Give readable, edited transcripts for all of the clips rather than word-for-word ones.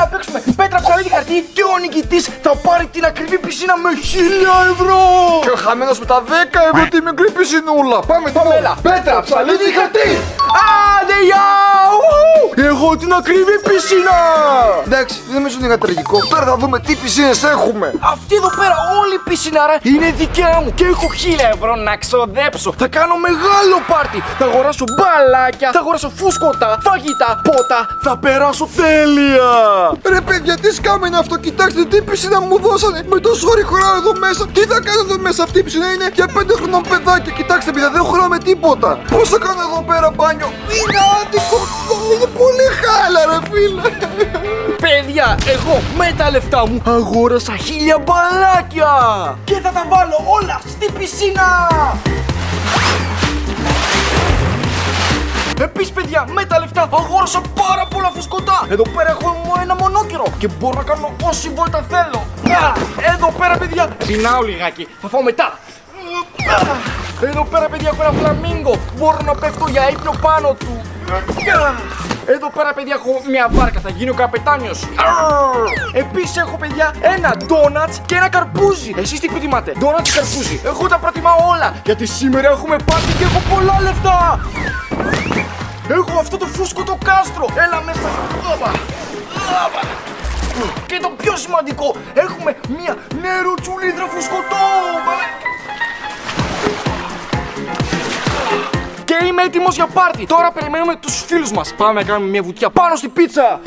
να παίξουμε πέτρα, ψαλίδι, χαρτί και ο νικητής θα πάρει την ακριβή πισίνα με 1000 ευρώ. Και ο χαμένος με τα 10 ευρώ τη μικρή πισινούλα. Πάμε, έλα. πέτρα, ψαλίδι, χαρτί. Άντε, γεια! Έχω την ακριβή πισίνα. Εντάξει, δεν νομίζω ότι είναι τραγικό. Τώρα θα δούμε τι πισίνες έχουμε. Αυτή εδώ πέρα όλη η πισινάρα είναι δικιά μου και έχω 1000 ευρώ να ξοδέψω. Θα κάνω μεγάλο πάρτι. Θα αγοράσω μπαλάκια, θα αγοράσω φουσκωτά, φαγητά, πότα. Θα περάσω τέλεια. Ρε παιδιά, τι σκάμε είναι αυτό, κοιτάξτε τι πισίνα μου δώσανε. Με το ζόρι χωράω εδώ μέσα. Τι θα κάνω εδώ μέσα, αυτή η πισίνα είναι για 5 χρονών παιδάκια. Κοιτάξτε, παιδιά, δεν χωράω με τίποτα. Πώς θα κάνω εδώ πέρα μπάνιο. Είναι άδικο, είναι πολύ χάλα, ρε φίλε. Παιδιά, εγώ με τα λεφτά μου αγόρασα 1000 μπαλάκια και θα τα βάλω όλα στη πισίνα. Επίσης, παιδιά, με τα λεφτά αγόρασα πάρα πολλά φουσκωτά. Εδώ πέρα έχω ένα μονόκερο και μπορώ να κάνω όση βόλτα θέλω. Εδώ πέρα, παιδιά, πεινάω λιγάκι, θα φάω μετά. Εδώ πέρα, παιδιά, έχω ένα φλαμίγκο. Μπορώ να πέφτω για ύπνο πάνω του. Εδώ πέρα, παιδιά, έχω μια βάρκα, θα γίνω καπετάνιος. Επίσης έχω, παιδιά, ένα ντόνατς και ένα καρπούζι. Εσείς τι προτιμάτε, ντόνατς ή καρπούζι? Εγώ τα προτιμάω όλα, γιατί σήμερα έχουμε πάρτι και έχω πολλά λεφτά. Έχω αυτό το φούσκωτο κάστρο. Έλα μέσα. Και το πιο σημαντικό, έχουμε μια νερουτσουλίδρα φουσκωτό. Και είμαι έτοιμος για πάρτι. Τώρα περιμένουμε τους φίλους μας. Πάμε να κάνουμε μια βουτιά πάνω στη πίτσα.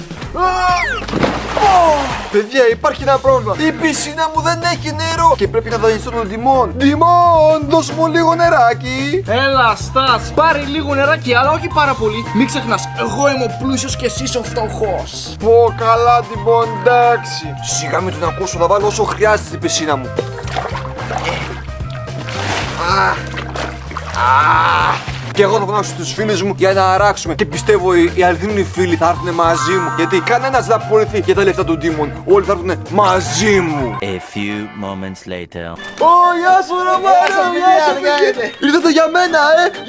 Παιδιά, υπάρχει ένα πρόβλημα. Η πισίνα μου δεν έχει νερό και πρέπει να δανειστώ τον Τιμών. Τιμών, δώσ' μου λίγο νεράκι. Έλα, Στας, πάρε λίγο νεράκι, αλλά όχι πάρα πολύ. Μην ξεχνάς, εγώ είμαι ο πλούσιος και εσύ είσαι ο φτωχός. Πω καλά, Τιμών, εντάξει. Σιγά μην τον ακούσω, θα βάλω όσο χρειάζεται στην πισίνα μου. Και εγώ θα φωνάξω στους φίλους μου για να αράξουμε. Και πιστεύω οι αληθινοί φίλοι θα έρθουν μαζί μου. Γιατί κανένας δεν θα απολυθεί για τα λεφτά του Ντίμων. Όλοι θα έρθουν μαζί μου. A few moments later. Ω, γεια σου, Ρωμάριο, γεια σου, παιδιά. Ήρθατε για μένα,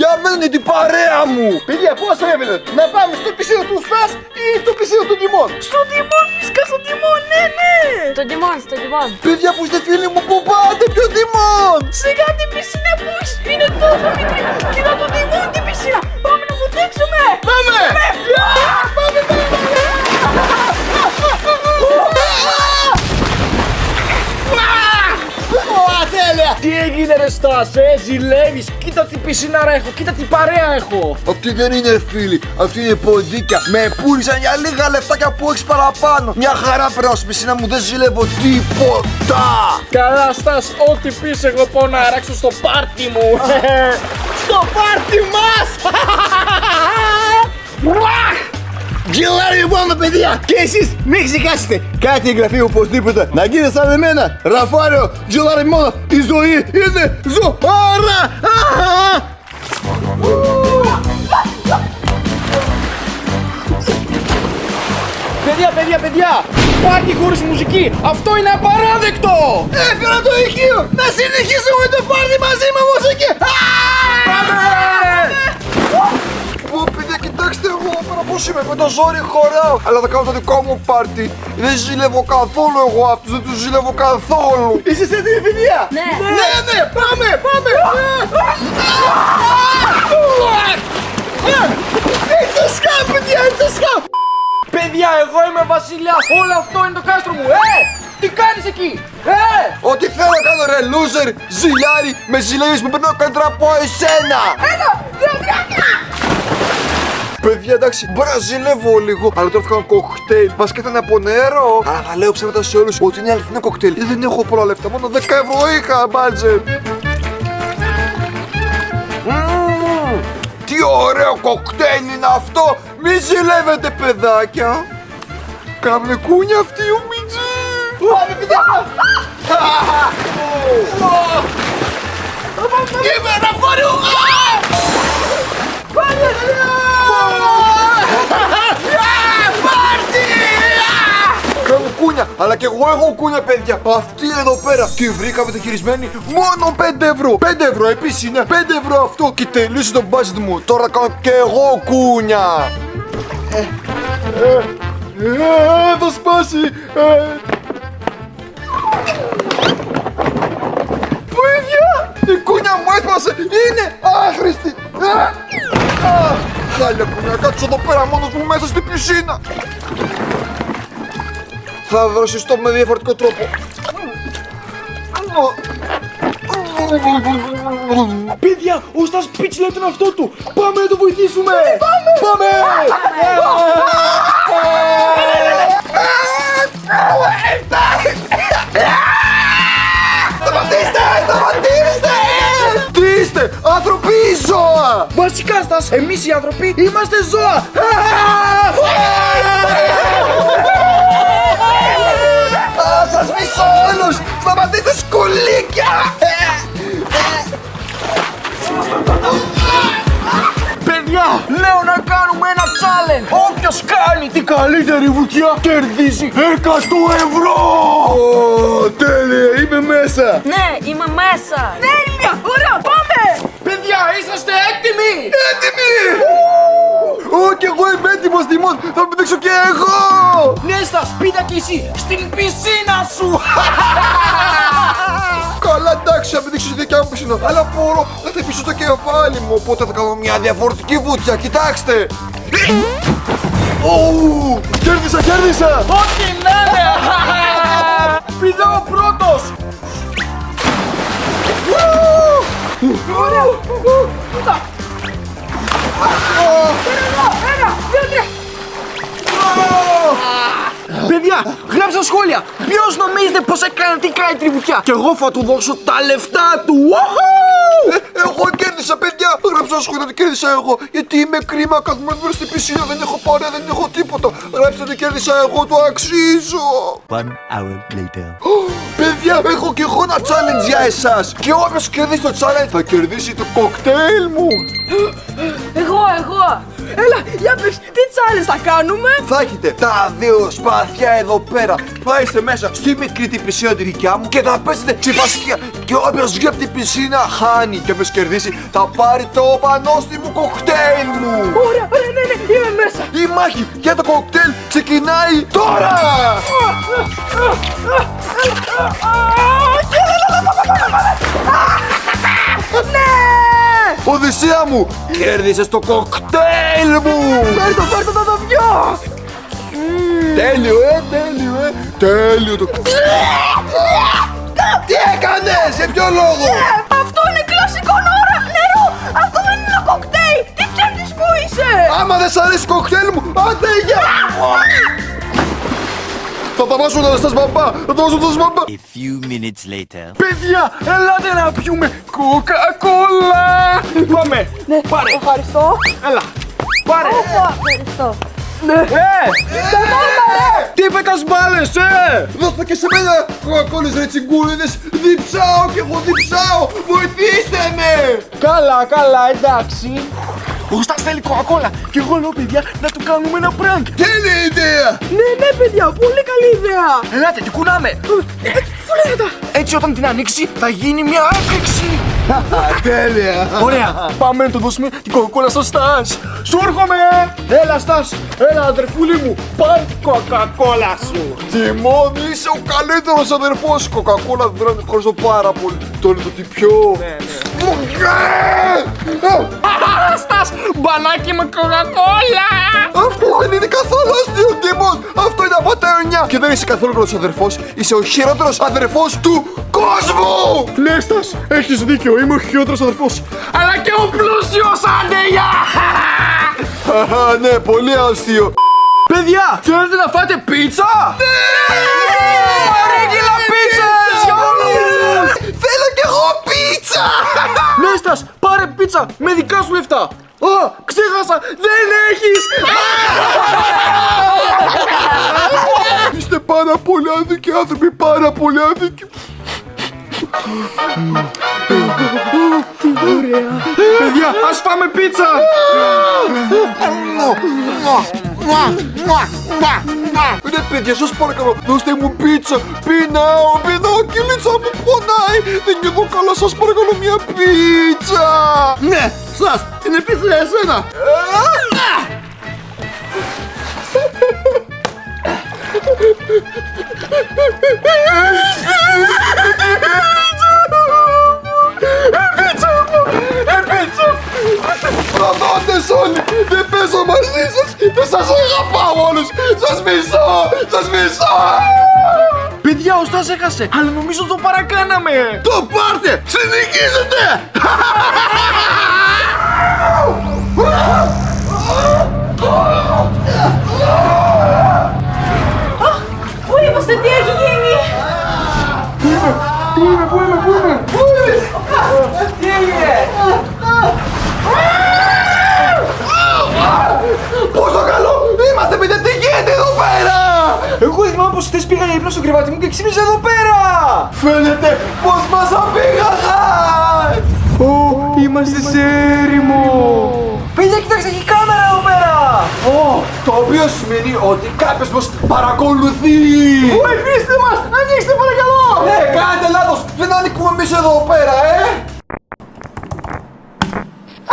για μένα είναι την παρέα μου. Παιδιά, πώς θέλετε, να πάμε στο πισίνο του Στας ή στο πισίνο του Ντίμων? Στο Τιμόν, φυσικά στο Τιμόν, ναι, ναι. Στο Τιμόν, στο Τιμόν. Παιδιά, που είστε φίλοι μου, που πάτε, ποιο Ντίμων? Σιγά την πισίνα που είναι τόσο μικρή. Κοίτα το Τιμόν την πισίνα. Πάμε να βουτήξουμε. Πάμε! Τι έγινε, ρε Στας, ζηλεύεις? Κοίτα τι πισινάρα έχω, κοίτα τι παρέα έχω. Αυτή δεν είναι φίλη, αυτή είναι ποντίκια. Με πούλησαν για λίγα λεφτάκια που έχεις παραπάνω. Μια χαρά περνάω στην πισίνα μου, δεν ζηλεύω τίποτα. Καλά, Στας, ό,τι πεις εγώ πάω να αράξω στο πάρτι μου. Στο πάρτι μας! Γελάρι λοιπόν, παιδιά! Και εσείς μην ξεχάσετε, κάντε εγγραφή οπωσδήποτε. Να γίνετε σαν εμένα, Ραφάριο, γελάρι μόνο, η ζωή είναι ζωάρα! Παιδιά, πάρτι χωρίς μουσική, αυτό είναι απαράδεκτο! Έφερα το ηχείο, να συνεχίσουμε το πάρτι μαζί με μουσική! Πω παιδιά, κοιτάξτε εγώ πέρα πώς είμαι, με το ζόρι χωράω. Αλλά θα κάνω το δικό μου πάρτι. Δεν ζηλεύω καθόλου εγώ αυτούς, δεν τους ζηλεύω καθόλου. Είσαι έτοιμοι, παιδιά? Ναι, πάμε! It's a scam, παιδιά, it's a scam! Παιδιά, εγώ είμαι βασιλιάς, όλο αυτό είναι το κάστρο μου, τι κάνεις εκεί, Ό,τι θέλω να κάνω, ρε loser, ζηλιάρι, με ζηλεύεις που παίρνω καλύτερα από εσένα. Παιδιά, εντάξει, μπορώ να ζηλεύω λίγο, αλλά τώρα θα κάνω κοκτέιλ. Μας και θα είναι από νερό. Αλλά θα λέω ψέματα σε όλους ότι είναι αληθινό κοκτέιλ. Δεν έχω πολλά λεφτά, μόνο 10 ευρώ είχα budget. Τι ωραίο κοκτέιλ είναι αυτό! Μη ζηλεύετε, παιδάκια! Κάμνε κούνια αυτοί οι ουμιτζοί! Πάμε, παιδιά! Είμαι ένα φορείο! Πάμε! Πάρτι! Κάνω κούνια, αλλά και εγώ έχω κούνια, παιδιά. Αυτή εδώ πέρα τη βρήκα μεταχειρισμένη μόνο 5 ευρώ. 5 ευρώ επίσης είναι 5 ευρώ αυτό. Και τελείωσε το budget μου. Τώρα θα κάνω και εγώ κούνια. Εδώ σπάω. σπάσει. Παιδιά, η κούνια μου έσπασε. Είναι άχρηστη. Χάλια κούνια, κάτσω εδώ πέρα μόνος μου μέσα στην πισίνα. Θα δροσιστώ με διαφορετικό τρόπο. Παιδιά, ο Στας Πίτς λέει τον εαυτό του. Πάμε να το βοηθήσουμε. Πάμε. Σταματήστε! Τι είστε, άνθρωποι ή ζώα? Βασικά, Στας, εμείς οι άνθρωποι είμαστε ζώα. Σας μισώ όλους! Σταματήστε σκουλίκια! Παιδιά, λέω να κάνουμε ένα challenge. Όποιος κάνει την καλύτερη βουτιά κερδίζει 100 ευρώ. Τέλεια, είμαι μέσα! Ναι, είμαι μέσα. Τέλεια, ωραία, πάμε. Παιδιά, είσαστε έτοιμοι? Έτοιμοι! Και εγώ είμαι έτοιμος, Δημών! Θα πηδήξω και εγώ! Ναι, Στας, πήτα κι εσύ στην πισίνα σου. Καλά, εντάξει, θα πηδήξω στη δικιά μου πισίνα. Αλλά μπορώ να χτυπήσω το κεφάλι μου, οπότε θα κάνω μια διαφορετική βουτιά. Κοιτάξτε! Κέρδισα! Ό,τι να είναι. Πηδάω πρώτος. Παιδιά, γράψα σχόλια. Ποιος νομίζετε πως έκανε την καλύτερη βουτιά? Και εγώ θα του δώσω τα λεφτά του. Εγώ κέρδισα, παιδιά! Γράψα σχόλια ότι κέρδισα εγώ. Γιατί είμαι κρίμα, κάθομαι εδώ στην πισίνα, δεν έχω παρέα, δεν έχω τίποτα. Γράψτε ότι κέρδισα εγώ, το αξίζω. 1 hour later. Παιδιά, έχω και εγώ ένα challenge για εσάς. Και όποιος κερδίσει το challenge θα κερδίσει το κοκτέιλ μου. Εγώ. Έλα, για πες, τι τσάλες θα κάνουμε? Θα έχετε τα δύο σπαθιά εδώ πέρα. Θα είστε μέσα στη μικρή την πισίνα τη δικιά μου και θα παίζετε τσιπαστία. Και όποιος βγει από την πισίνα χάνει. Και όποιος κερδίσει θα πάρει το πανόστιμο κοκτέιλ μου. Ωραία, ναι, είμαι μέσα. Η μάχη για το κοκτέιλ ξεκινάει τώρα! Ναι! Οδυσσέα μου, κέρδισες το κοκτέιλ μου! Φέρ' το το πιω! Τέλειο, τέλειο το κοκτέιλ! Τι έκανες, για ποιο λόγο? Αυτό είναι κλασικό νερό! Αυτό δεν είναι κοκτέιλ! Τι ψεύτης που είσαι! Άμα δεν σ' αρέσει το κοκτέιλ μου, άντε για! Θα τα βάσω να στας μπαμπά! Θα τα βάσω να στας μπαμπά! A few minutes later. Παιδιά, ελάτε να πιούμε κοκακόλα. Πάμε. Ναι, Πάρε. ευχαριστώ. Έλα. Πάρε. Ευχαριστώ. Τι πέτας μπάλες, Δώστε και σε μένα κοκακόλες ρε τσιγκούριδες! Διψάω κι εγώ διψάω! Βοηθήστε με! Καλά, εντάξει. Ο Στάς θέλει κοκακόλα και εγώ λέω, παιδιά, να του κάνουμε ένα prank. Τέλεια ιδέα! Ναι, παιδιά, πολύ καλή ιδέα. Ελάτε, την κουνάμε. Φουλέτα. Έτσι όταν την ανοίξει θα γίνει μια έκρηξη. Τέλεια! Ωραία, πάμε να του δώσουμε την κοκακόλα στο Στάς. Σου έρχομαι. Έλα, Στάς. Έλα, αδερφούλη μου. Πάρ' την κοκακόλα σου. Τιμόν, είσαι ο καλύτερος αδερφός! Η κοκακόλα δεν είναι, ευχαριστώ πάρα πολύ. Τώρα το τι πιω. Στάς, μπανάκι με κοκακόλα. Αυτό δεν είναι καθόλου αστείο, Τιμόν! Αυτό είναι από τα 9! Και δεν είσαι καθόλου καλός αδερφός, είσαι ο χειρότερος αδερφός του κόσμου! Ναι, Στάς, έχεις δίκιο, είμαι ο χειρότερος αδερφός. Αλλά και ο πλούσιος, άντε, γεια! Χαχα, ναι, πολύ αστείο! Παιδιά, θέλετε να φάτε πίτσα? Ναι! Ρίγγυλα πίτσες για όλους! Θέλω κι εγώ πίτσα! Ναι, Στάς, πάρε πίτσα με δικά σου λεφτά. Α, ξέχασα, δεν έχεις! Είστε πάρα πολύ άδικοι άνθρωποι, πάρα πολύ άδικοι! Παιδιά, ας φάμε πίτσα! Ρε παιδιά, σας παρακαλώ, δώστε μου πίτσα! Πεινάω, κυλίτσα μου πονάει! Δεν νιώθω καλά, σας παρακαλώ μια πίτσα! Ναι, Στάς, είναι πίτσα για εσένα! Προδότες όλοι! Δεν παίζω μαζί σας! Δεν σας αγαπάω όλους! Σας μισώ! Σας μισώ! Παιδιά, ο Στάς έχασε, αλλά νομίζω το παρακάναμε. Το πάρτε! Συνεχίζετε! Πού είμαστε, τι έχει γίνει? Πού είμαι! Τι έγινε? Πόσο καλό είμαστε, παιδιά! Τι γίνεται εδώ πέρα! Εγώ θυμάμαι πως χθες πήγα για ύπνο στο κρεβάτι μου και ξύπνησα εδώ πέρα. Φαίνεται πως μας απήγαγαν! Είμαστε σε έρημο. Παιδιά, κοιτάξτε, έχει κάμερα εδώ πέρα. Το οποίο σημαίνει ότι κάποιος μας παρακολουθεί! Βοηθήστε μας, ανοίξτε παρακαλώ. Ναι, κάνετε λάθος! Δεν ανήκουμε εμείς εδώ πέρα,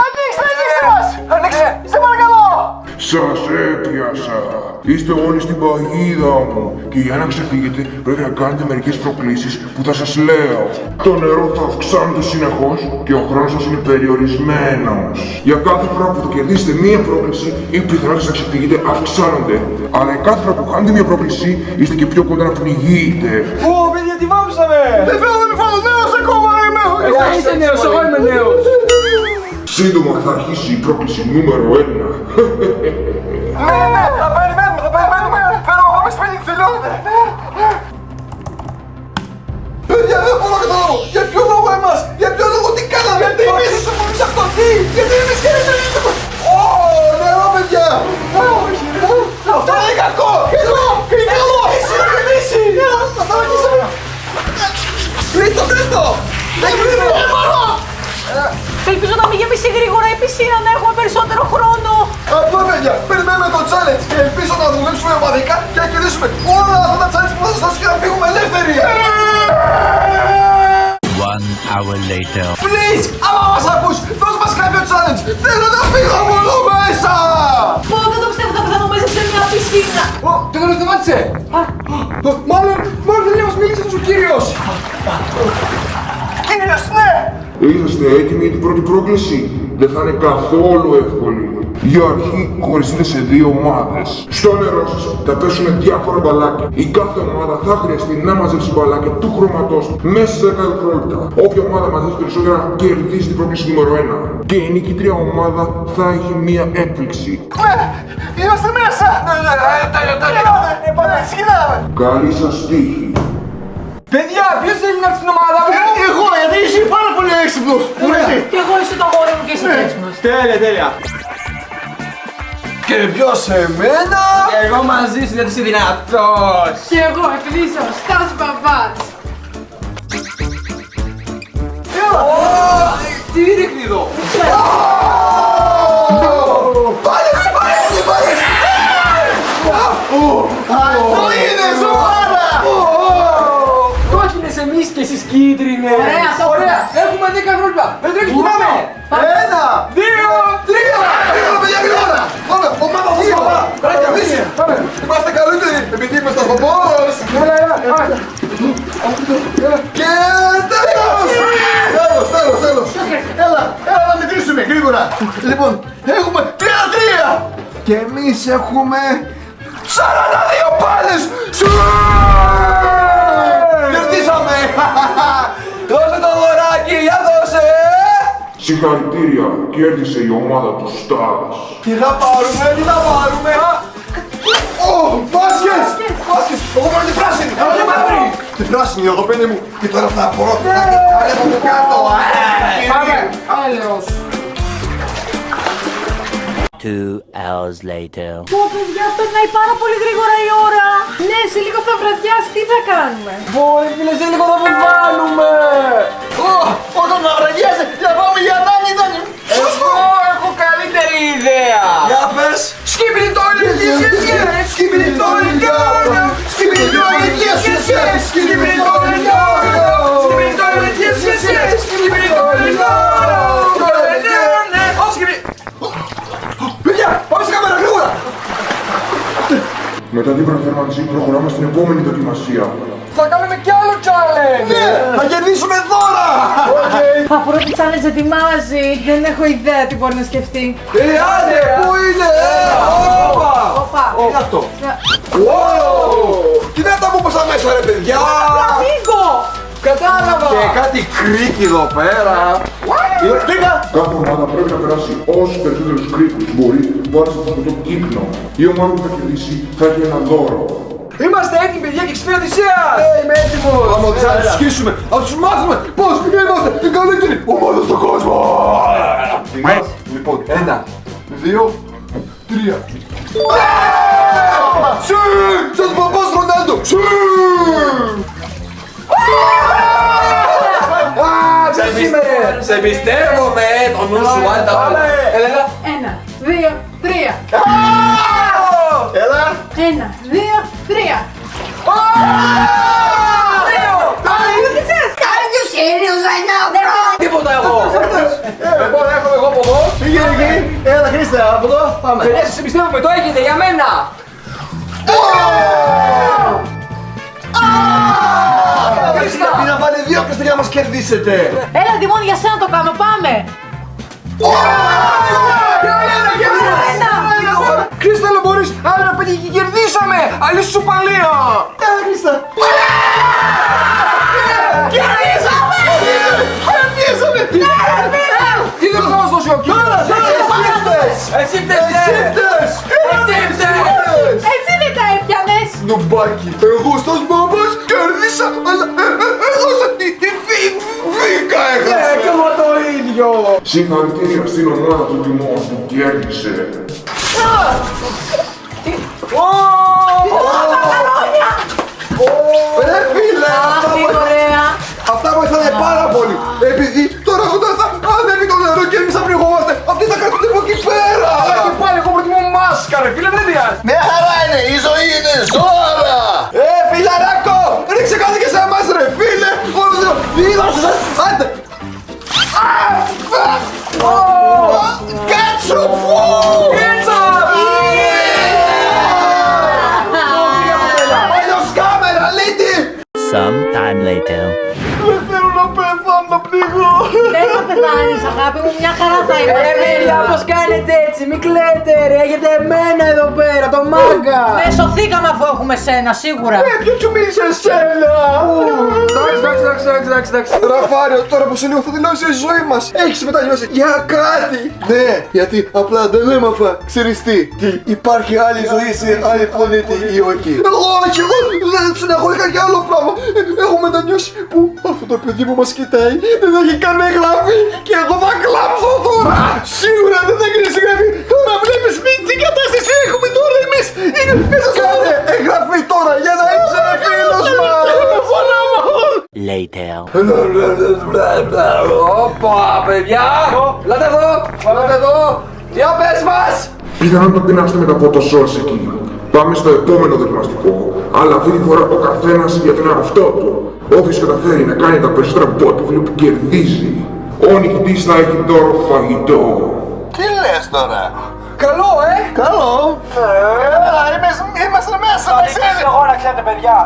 Ανοίξτε μας. Ανοίξτε, σε παρακαλώ. Σας έπιασα! Είστε όλοι στην παγίδα μου και για να ξεφύγετε πρέπει να κάνετε μερικές προκλήσεις που θα σας λέω. Το νερό θα αυξάνεται συνεχώς και ο χρόνος σας είναι περιορισμένος. Για κάθε φορά που θα κερδίσετε μία πρόκληση, οι πιθανότητες να ξεφύγετε αυξάνονται. Αλλά για κάθε φορά που χάνετε μία πρόκληση, είστε και πιο κοντά να πνιγείτε. Παιδιά, τι βάψαμε. Δεν θέλω να μην φάω νέος ακόμα είμαι! Είσαι νέος, εγώ είμαι νέος. Σύντομα θα αρχίσει η πρόκληση νούμερο 1. Ναι, θα περιμένουμε! Θέλω να πάμε σπίτι, τελειώνεται! Παιδιά, δεν μπορώ να καταλάβω! Για ποιο λόγο εμάς! Για ποιο λόγο τι κάναμε! Γιατί εμείς είσαι αυτό! Γιατί εμείς και εμείς νερό, παιδιά! Αυτό είναι κακό! Εδώ! Είναι καλό! Είναι κερδίσει! Θα σταματήσουμε! Χρήστο! Δεν μπορώ! Ελπίζω να μην γεμίσει γρήγορα η πισίνα, να έχουμε περισσότερο χρόνο. Απλά, παιδιά, περιμένουμε το challenge και ελπίζω να δουλέψουμε ομαδικά και να κερδίσουμε όλα αυτά τα challenge που θα σας δώσω και να φύγουμε ελεύθεροι! One hour later. Please, άμα μας ακούς, δώσ' μας κάποιο challenge! Θέλω να φύγω από εδώ μέσα! Πω, δεν το πιστεύω, θα πεθάνω μέσα σε μια πισίνα. Το τέλος σταμάτησε. Μάλλον δεν μας μίλησε αυτός ο κύριος. Κύριος, ναι! Είσαστε έτοιμοι για την πρώτη πρόκληση? Δεν θα είναι καθόλου εύκολη. Για αρχή χωριστείτε σε δύο ομάδες. Στο νερό σας θα πέσουν διάφορα μπαλάκια. Η κάθε ομάδα θα χρειαστεί να μαζέψει μπαλάκια του χρώματός του μέσα σε 10 δευτερόλεπτα. Όποια ομάδα μαζέψει περισσότερα κερδίζει την πρόκληση νούμερο 1. Και η νικήτρια ομάδα θα έχει μία έκπληξη. Ναι! Είμαστε μέσα! Τέλειο! Πάμε, ξεκινάμε! Καλή σας τύχη. Παιδιά, ποιος θέλει να έρθει στην ομάδα μου? Εγώ, γιατί είσαι πάρα πολύ έξυπνος! Και εγώ είσαι το αγόρι μου και είσαι έξυπνος. Τέλεια. Και ποιος εμένα? Εγώ μαζί σου γιατί είσαι δυνατός. Και εγώ, επειδή είσαι ο Στάς Μπαμπάς. Τι ρίχνει εδώ? Πάλι! Αυτό είναι ζωάρα! Κόκκινες εμείς και εσείς κίτρινες. Ωραία. Έχουμε 10 δευτερόλεπτα. Δεν το ξεκινάμε. 1, 2, 3! Γρήγορα, παιδιά, γρήγορα! Πάμε, ομάδα σας παπά! Πρέπει να κερδίσει! Είμαστε καλύτεροι, επειδή είμαστε στο πόρος! Και τέλος! Έλα να μετρήσουμε, γρήγορα! Λοιπόν, έχουμε 33! Και εμείς έχουμε 42 πάλες! Κερδίσαμε! Δώσε το δωράκι, για δώσε. Συγχαρητήρια, κέρδισε η ομάδα του Στάς. Τι θα πάρουμε! Μάσκες! Εγώ πάρω την πράσινη! Την πράσινη εδώ πέντε μου! Και τώρα θα μπορώ να κατάλαβα από κάτω! Πάμε. Άλλος. 2 hours later. Πω, παιδιά, περνάει πάρα πολύ γρήγορα η ώρα. Ναι, σε λίγο θα βραδιάσει, τι θα κάνουμε? Φίλε, σε λίγο θα αποβάλουμε. Όταν να βραδιάζει, να πάμε για Τάνι! Εγώ έχω καλύτερη ιδέα. Για πες! Skibidi toilet, yes. Skibidi toilet, Skibidi toilet, yes! Skibidi toilet, Skibidi toilet, yes. Skibidi toilet, Skibidi. Παιδιά, πάμε στην κάμερα, γρήγορα! Με Μετά την προθέρμανση προχωράμε στην επόμενη δοκιμασία. Θα κάνουμε κι άλλο challenge! Ναι, θα κερδίσουμε δώρα! Αφού το challenge ετοιμάζει, δεν έχω ιδέα τι μπορεί να σκεφτεί. Άντε, πού είναι! Όπα! Οπα. Τι είναι αυτό? Τι είναι αυτά που πόσα μέσα ρε παιδιά! Φλαμίγκο! Κατάλαβα! Και κάτι κρίκι εδώ πέρα! Πήγα! Κάθε ομάδα πρέπει να περάσει όσους περισσότερους κρίκους μπορεί βάσει από το κύκνο. Η ομάδα που θα κερδίσει θα έχει ένα δώρο. Είμαστε έτοιμοι παιδιά και ξυπνάει Οδυσσέας! Είμαι έτοιμος! Άμα τους αντισχίσουμε, θα τους μάθουμε πως είμαστε η καλύτερη ομάδα στον κόσμο! Λοιπόν, 1, 2, 3. Σου! Σας παπάς Ρονάλντο! Σου! Σε πιστεύομαι, το νου σου, άντα Πάμε! Έλα, 1, 2, 3. έλα! 1, 2, 3. Τίποτα εγώ! Λοιπόν, έρχομαι εγώ από εδώ. Πήγαινε εκεί. Έλα, Χρήστε, από εδώ. Πάμε. Παιδιά, σας εμπιστεύομαι, το έχετε για μένα! Χρήστε, πει να βάλει 2 Χρήστε για να μας κερδίσετε. Έλα, Δημών, για σένα το κάνω, πάμε. Κρίσταλο μπορείς, άρα παιδιά και κερδίσαμε! Αλήθεια σου παλία! Έλα, Χρήστε. Κερδίσαμε! Κερδίσαμε! Τι δεν θα μας δώσει ο κύριος! Εσύ φταίς! Εσύ δεν τα έπιανες. Νουμπάκι, εγώ στος μπαμπάς κέρδισα, αλλά εγώ σαν τη βίκα έχασα. Και εγώ το ίδιο! Συγχαρητήρια στην ομάδα του Δημών που κέρδισε. Ρε φίλε, Τι ωραία. αυτά βοηθάνε πάρα πολύ. Επειδή τώρα όταν θα ανέβει το νερό και εμείς θα πνιγόμαστε, αυτοί θα κρατούνται από εκεί πέρα. Και πάλι εγώ προτιμώ μάσκα ρε φίλε, δεν πειράζει! Μια χαρά είναι, η ζωή είναι ζώρα. Φιλαράκο, ρίξε κάτι και σε εμάς ρε φίλε. Δίδωσε σας, άντε. Κάτσου φου. Παλιός κάμερα, λίτη. Some time later. Δεν θέλω να πεθάνω, να πνιγώ. Δεν θα πεθάνεις, αγάπη μου, μια χαρά θα είμαστε. Παιδιά, πώς κάνετε έτσι, μην κλαίτε ρε, έχετε εμένα εδώ πέρα, το μάγκα! Ναι, σωθήκαμε αφού έχουμε σένα, σίγουρα. Ποιος σου μίλησε εσένα. Εντάξει. Ραφάριο, τώρα που σε λίγο θα τελειώσει η ζωή μας. Έχεις μετανιώσει για κάτι. Ναι, γιατί απλά δεν έμαθα. Ξέρεις τι, υπάρχει άλλη ζωή σε άλλη πλανήτη ή όχι. Όχι, εγώ δεν συνεχωρήκα για άλλο πράγμα. Έχω μετανιώσει που αυτό το παιδί που μας κοιτάει δεν έχει καν εγγραφή και εγώ θα κλάψω τώρα. Σίγουρα δεν θα γίνει συγγραφή. Τώρα βλέπεις τι κατάσταση έχουμε τώρα εμείς. Μέσα κάνε εγγραφή τώρα για να είσαι φίλος μας. Later. Όπα, παιδιά! Ελάτε εδώ! Για πες μας! Πιθανόν να πεινάσετε μετά από το σως εκεί. Πάμε στο επόμενο δοκιμαστικό, αλλά αυτή τη φορά ο καθένας για τον εαυτό του. Όποιος καταφέρει να κάνει τα περισσότερα από ό,τι βλέπει κερδίζει. Ο νικητής θα έχει δώρο φαγητό. Τι λες τώρα. Καλό, Καλό. Είμαστε μέσα, να ξέρεις. Εγώ να ξέρετε, παιδιά.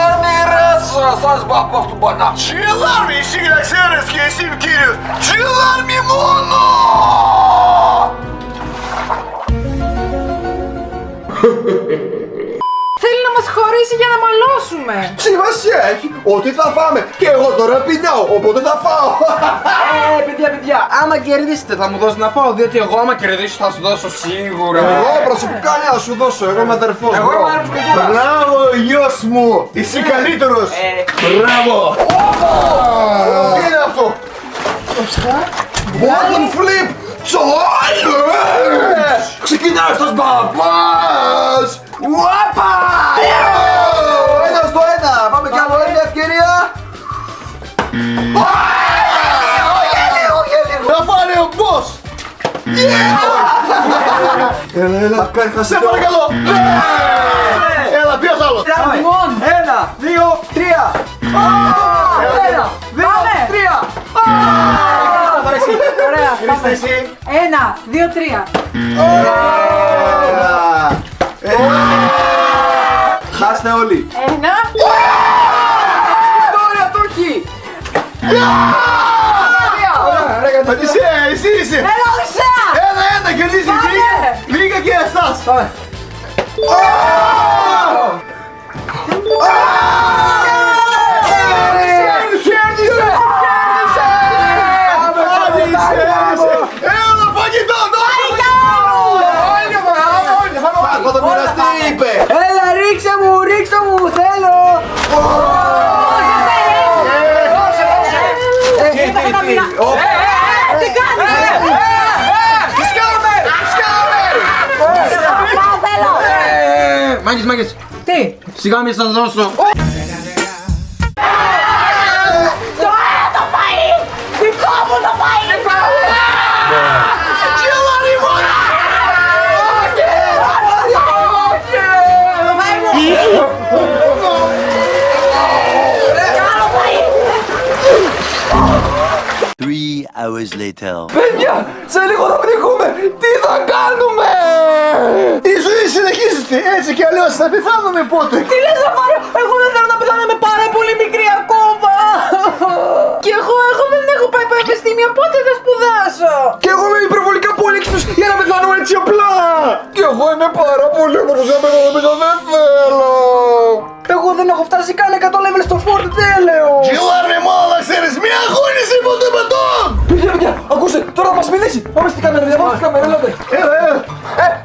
Άνοιρες σας παπάς του μπανά. Τσιλάρμι, εσύ να ξέρεις και εσύ κύριος. Τσιλάρμι μόνο. Θέλει να μας χωρίσει για να μαλώσουμε. Σημασία έχει ότι θα φάμε. Και εγώ τώρα πεινάω, οπότε θα φάω. Παιδιά, άμα κερδίσετε θα μου δώσετε να φάω, διότι εγώ άμα κερδίσω θα σου δώσω σίγουρα. Εγώ προσωπικά ναι, θα σου δώσω, εγώ είμαι αδερφός. Εγώ είμαι αδερφός κουλτούρας. Μπράβο γιος μου, είσαι καλύτερος. Μπράβο. Τι είναι αυτό. Bottom flip. Ξεκινάει στο μπαμπάς. Ουάπα. Ένα στο ένα. Πάμε κι άλλο μια ευκαιρία. Να φάνε ο boss. Έλα, σε παρακαλώ. Έλα, ποιος άλλος. Δημών. 1, 2, 3. 1, 2, 3. Ωραία, πάμε. 1, 2, 3. Χάστε όλοι. Ένα. Τώρα το έχει! Εσύ είσαι. Έλα, Οδυσσέα. Ένα, κερδίζει. Λίγα και εσάς. Έλα, φαγητό, θα το μοιραστεί, είπε. Έλα, ρίξε μου, θέλω! Τι κάνεις? Μάγκες, Τι? σιγά μη σας δώσω. Το φαΐ! Δικό μου το φαΐ! Καλό φαΐ! 3 hours later. Παιδιά, σε λίγο θα πνιγούμε. Τι θα κάνουμε? Η ζωή συνεχίζεται έτσι κι αλλιώς θα πεθάνουμε πότε. Τι λες, Ζαφάριο? Εγώ δεν θέλω να πεθάνω, είμαι πάρα πολύ μικρή ακόμα. Και εγώ δεν έχω πάει πανεπιστήμιο, πότε θα σπουδάσω? Κι εγώ είμαι υπερβολικά πολύ έξυπνος για να πεθάνω έτσι απλά. Κι εγώ είμαι πάρα πολύ όμορφος για να πεθάνω, δεν θέλω. Εγώ δεν έχω φτάσει καν 100 level στο Fort, δεν λέω. Γιλάρνε μόνο να ξέρεις, μια αγώνιση από το πατών. Παιδιά, ακούστε, τώρα θα μας μιλήσει. Πάμε στην κάμερα, παιδιά, πάμε στην κάμερα, έλατε.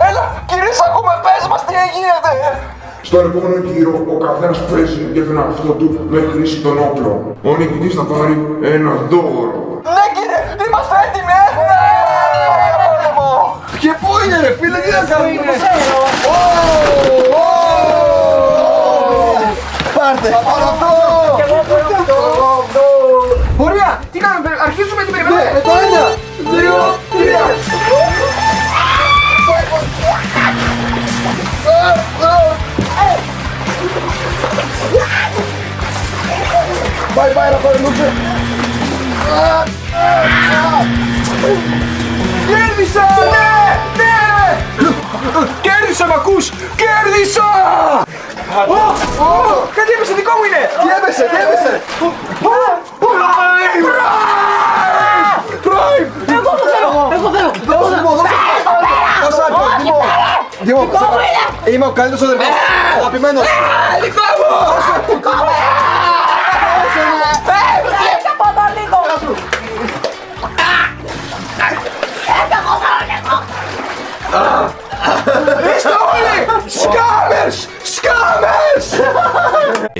Έλα, κυρίες, ακούμε, πες μας τι γίνεται. Στον επόμενο γύρο, ο καθένας παίζει για τον εαυτό του με χρήση των όπλων. Ο νικητής θα πάρει ένα δώρο. Ναι, κύριε, είμαστε έτοιμοι, Και πού είναι, ρε φίλε, τι να κάνουμε? Πάρτε, θα πάρω αυτό. Ωραία, τι κάνουμε, αρχίζουμε την περιπέτεια. Το 1, 2, 3. Bye bye, Ραφαήλ Λούτσε. Κέρδισα! Ναι! Κέρδισα, μ' ακούς! Κέρδισα! Κάτι έπεσε, δικό μου είναι! Τι έπεσε, τι έπεσε? Εγώ το θέλω! Δώσε μου, δώσε μου. Δήμο, είμαι ο καλύτερος αδερφός, αγαπημένος. Δικό μου! Έρχεται από εδώ λίγο! Είστε όλοι σκάμερς, σκάμερς.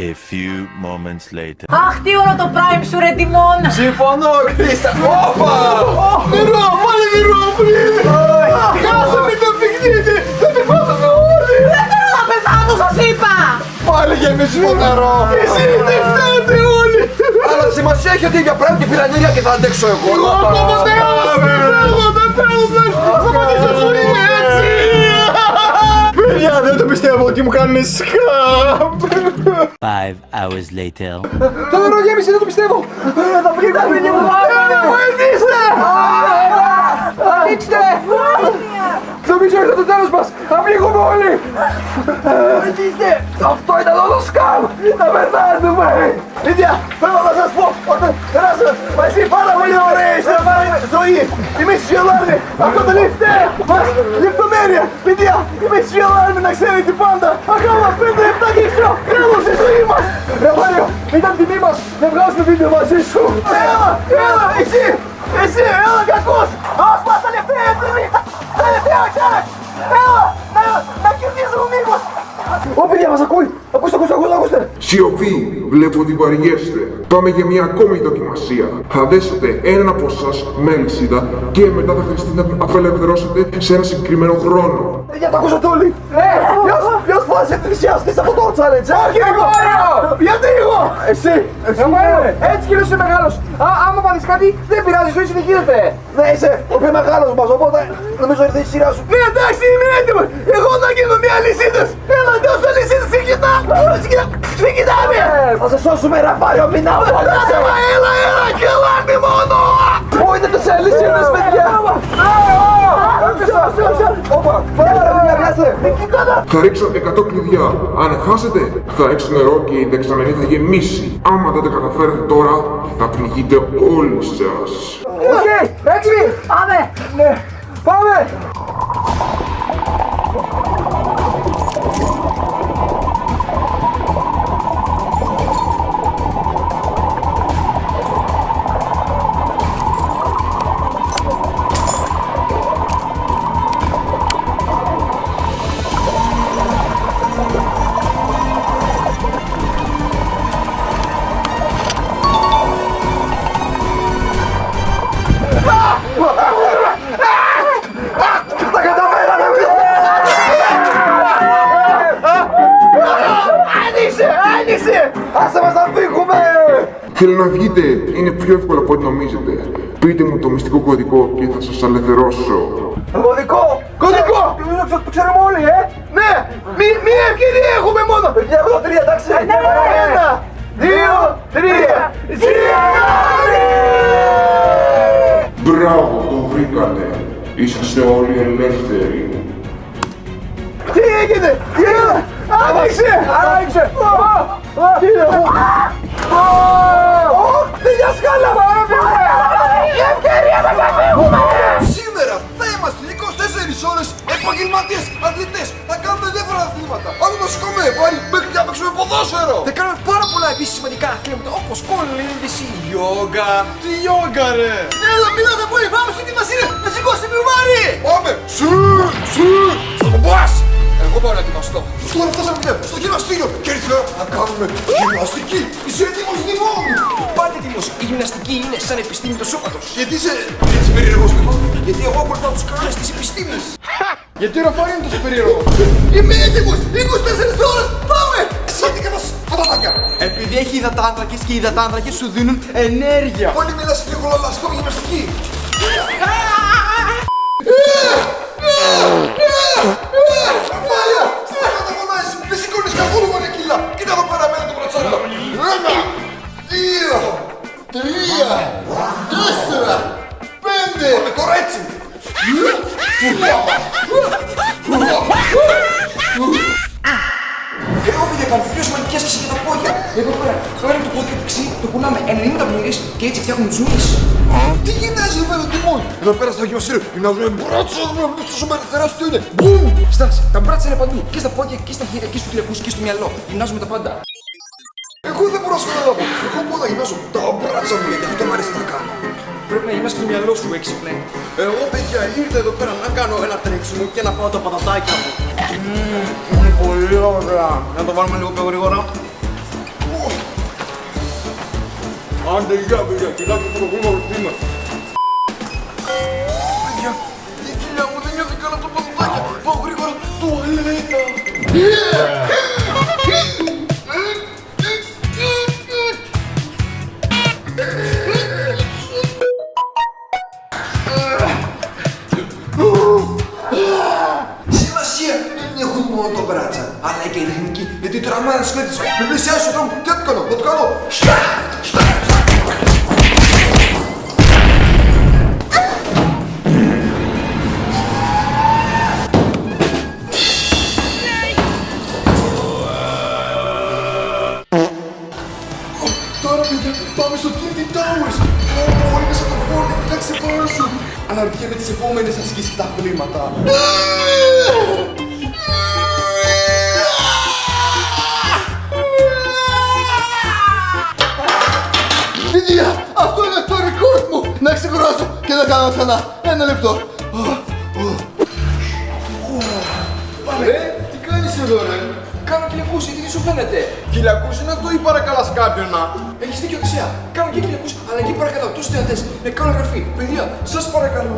A few moments later. Αχ, τι ωραίο το prime σου, ρε Τιμόν! Συμφωνώ, κτίστα. Όπα! Νερό, πάλι νερό, πριν. Χάσαμε το παιχνίδι, θα πεθάνουμε όλοι. Δεν θέλω να πεθάνω, σας είπα! Πάλι γεμίσιμο νερό. Εσύ δεν φταίτε όλοι. Αλλά σημασία έχει ότι για πράγμα και πυρανίδια και θα αντέξω εγώ. Εγώ δεν θέλω, σταματήσω ζωή έτσι. Παιδιά, δεν το πιστεύω ότι μου κάνουν σκάμ. 5 hours later. Το νερό γέμισε, δεν το πιστεύω. Θα πληγάμε και μου. Βοηθήστε. Ανοίξτε. Νομίζω ήρθε το τέλος μας. Θα πληγούμε όλοι. Βοηθήστε. Αυτό ήταν όλο σκάμ. Θα πεθάνουμε. Παιδιά, θέλω να σας πω ότι περάσαμε μαζί πάρα πολύ ωραία. Είστε ζωή. Είμαι σιωλάρνη. Αυτό το τελευταίο μας λεπτομέρεια. Παιδιά, είμαι σιωλάρνη να ξέρετε πάντα. Ακόμα 5 λεπτά και έξω. Τέλος η ζωή μας. Ραφάριο, ήταν τιμή μας να βγάζουμε βίντεο μαζί σου. Έλα, εσύ, έλα κακός. Ας πας τελευταία έτοιμη. Τελευταία challenge. Έλα, να κερδίζουμε μήπως. Ω παιδιά, μας ακούει. Ακούστε. Σιωπή, βλέπω ότι βαριέστε. Πάμε για μια ακόμη δοκιμασία. Θα δέσετε έναν από εσάς με αλυσίδα και μετά θα χρειαστεί να απελευθερώσετε σε ένα συγκεκριμένο χρόνο. Για το ακούσατε όλοι. Ποιος φάση ενθουσιαστής από το challenge, όχι εγώ. Γιατί εγώ. Εσύ Έτσι κι είσαι μεγάλος. Άμα πάθεις κάτι, δεν πειράζει, η ζωή συνεχίζεται. ναι, είσαι ο πιο μεγάλος μας, οπότε νομίζω ήρθε η σειρά σου. Ναι, εντάξει, είμαι έτοιμος. Εγώ θα γίνω μια αλυσίδας. Έλα, δώσω αλυσίδας, δεν κοιτάμε. Θα σε σώσουμε, Ραφάριο, μην απολύσαι. Έλα, κελάτε μόνο. Πού είναι τις αλυσίδες, παιδιά. Όπα, παιδιά, κάτσε! Εκεί κάτω! Θα ρίξω 100 κλειδιά. Αν χάσετε, θα ρίξω νερό και η δεξαμενή θα γεμίσει. Άμα δεν τα καταφέρετε τώρα, θα πνιγείτε όλοι σας. Οκ, έξι! Πάμε! Ναι, πάμε! Τα καταφέραμε! Άνοιξε! Άσε μας να φύγουμε! Θέλω να βγείτε. Είναι πιο εύκολο από ό,τι νομίζετε. Πείτε μου το μυστικό κωδικό και θα σας ελευθερώσω. Κωδικό! Κωδικό! Το ξέρουμε όλοι, Ναι! Μία ευκαιρία έχουμε μόνο! Παιδιά, εγώ το 3, εντάξει! 1, 2, 3! Ζιάννη! Μπράβο, το βρήκατε. Είσαστε όλοι ελεύθεροι. Τι έγινε! Τι έγινε! Άνοιξε! Άνοιξε! Τι είναι αυτό! Παιδιά σκάλα! Η ευκαιρία μας να φύγουμε! Σήμερα θα είμαστε 24 ώρες επαγγελματίες αθλητές. Θα κάνουμε διάφορα αθλήματα. Άλλο να σηκώνουμε βάρη μέχρι να παίξουμε ποδόσφαιρο. Θα κάνουμε πάρα πολλά επίσης σημαντικά αθλήματα όπως κολύμβηση, γιόγκα. Τι γιόγκα ρε! Έλα μιλάτε πολύ, πάμε στο τι μας είναι να σηκώσουμε βάρη! Πάμε! Θα το πας! Εγώ πάω να ετοιμαστώ. Τώρα φτάσαμε στο γυμναστήριο και ήρθε η ώρα να κάνουμε γυμναστική. Είσαι έτοιμος, Δημών? Πάντα έτοιμος. Η γυμναστική είναι σαν επιστήμη του σώματος. Γιατί είσαι έτσι περίεργος, Δημών? Γιατί εγώ ακολουθάω τους κανόνες της επιστήμης. Γιατί ο Ραφαήλ είναι τόσο περίεργο? Είμαι έτοιμος. 24 ώρες. Πάμε! Σάτι κατά πατατάκια. Επειδή έχει υδατάνθρακες και οι υδατάνθρακες σου δίνουν ενέργεια. Πολύ μιλάς λίγο λαλαστό γυμναστική. Φάλια! Σταματά τα φωνάζεις! Δεν σηκώνεις καθόλου μανεκίλα! Κοίτα εδώ πέρα μένα το μπρατσάρα! 1, 2, 3, 4, 5! Πάμε τώρα έτσι! Εδώ παιδιά κάνουμε πιο σημαντική άσκηση για τα πόδια! Εδώ πέρα, κάνουμε το πόδι δεξί, το κουνάμε 90 μοίρες και έτσι φτιάχνουμε τους μυς. Τι γυμνάζεις εδώ πέρα, Τιμών? Εδώ πέρα στο γυμναστήριο γυμνάζουμε μπράτσα, τόσο τεράστιο είναι. Μπουμ! Στάση, τα μπράτσα είναι παντού. Και στα πόδια, και στα χέρια, και στους τηλεφούς, και στο μυαλό. Γυμνάζουμε τα πάντα. Εγώ δεν μπορώ να σου καταλάβω. Εγώ μπορώ να γυμνάζω τα μπράτσα μου, γιατί αυτό μου αρέσει να κάνω. Πρέπει να γυμνάσεις το μυαλό σου, έξυπνε. Εγώ, παιδιά, ήρθα εδώ πέρα να κάνω ένα τρέξιμο και να φάω τα πατατάκια μου. Είναι πολύ ωραία. Να το βάλουμε λίγο πιο γρήγορα. Άντε, γεια, παιδιά, κοιτάξτε το γρήγορο ρυθμίμα. Παιδιά, η κοιλιά μου δεν νιώθει καλά από το πατατάκια. Πάω γρήγορα, τουαλέτα. Σημασία δεν έχουν μόνο το μπράτσα, αλλά και η τεχνική. Γιατί τώρα άμα δεν σκλέτεις, με πλησιάζεις στον δρόμο, τι θα το κάνω, θα το κάνω. Τώρα παιδιά, πάμε στο Tilted Towers. Είναι σαν το φόρτι, κοιτάξτε πάνω σου. Αναρωτιέμαι τις επόμενες ασκήσεις και τα αθλήματα. Παιδιά, αυτό είναι το record μου. Να ξεκουράσω και να κάνω ξανά. 1 λεπτό. Πάμε. Τι κάνεις εδώ ρε? Κάνω κυλιακούς, γιατί τι σου φαίνεται? Κυλιακούς είναι αυτό ή παρακαλάς κάποιον να? Έχεις δίκιο Οδυσσέα. Κάνω και κυλιακούς, αλλά και παρακαλώ τους θεατές να κάνω εγγραφή. Παιδιά, σας παρακαλώ,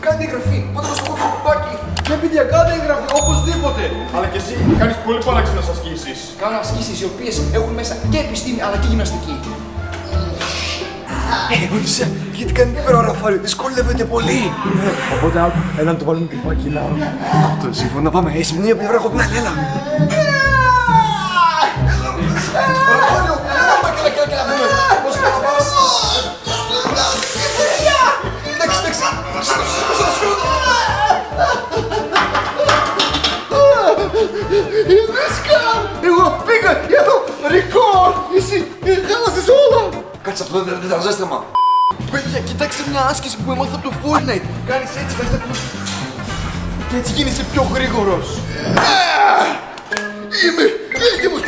κάντε εγγραφή. Πάτε στο κόκκινο κουμπάκι. Και παιδιά, κάντε εγγραφή οπωσδήποτε. Αλλά και εσύ κάνεις πολύ παράξενες ασκήσεις. Κάνω ασκήσεις οι οποίες έχουν μέσα και επιστήμη αλλά και γυμναστική. Οδυσσέα, γιατί κάνει πέρα ο Ραφαήλ, δυσκολεύεται πολύ. Οπότε έλα να το βάλουμε κρυφάκι να... Αυτό, σύμφωνα, πάμε. Εσύ μια πλευρά, εγώ την άλλη, έλα. Ραφαήλ, έλα, δούμε. Πώς θα πας. Εντάξει, σήκωσε. μισή. Χάλασες όλα. Κάτσε, αυτό δεν ήταν ζέσταμα. Παιδιά, κοιτάξτε μια άσκηση που έμαθα από το Fortnite. Κάνεις έτσι, κάνεις τα... Και έτσι γίνεσαι πιο γρήγορος. Είμαι έτοιμος.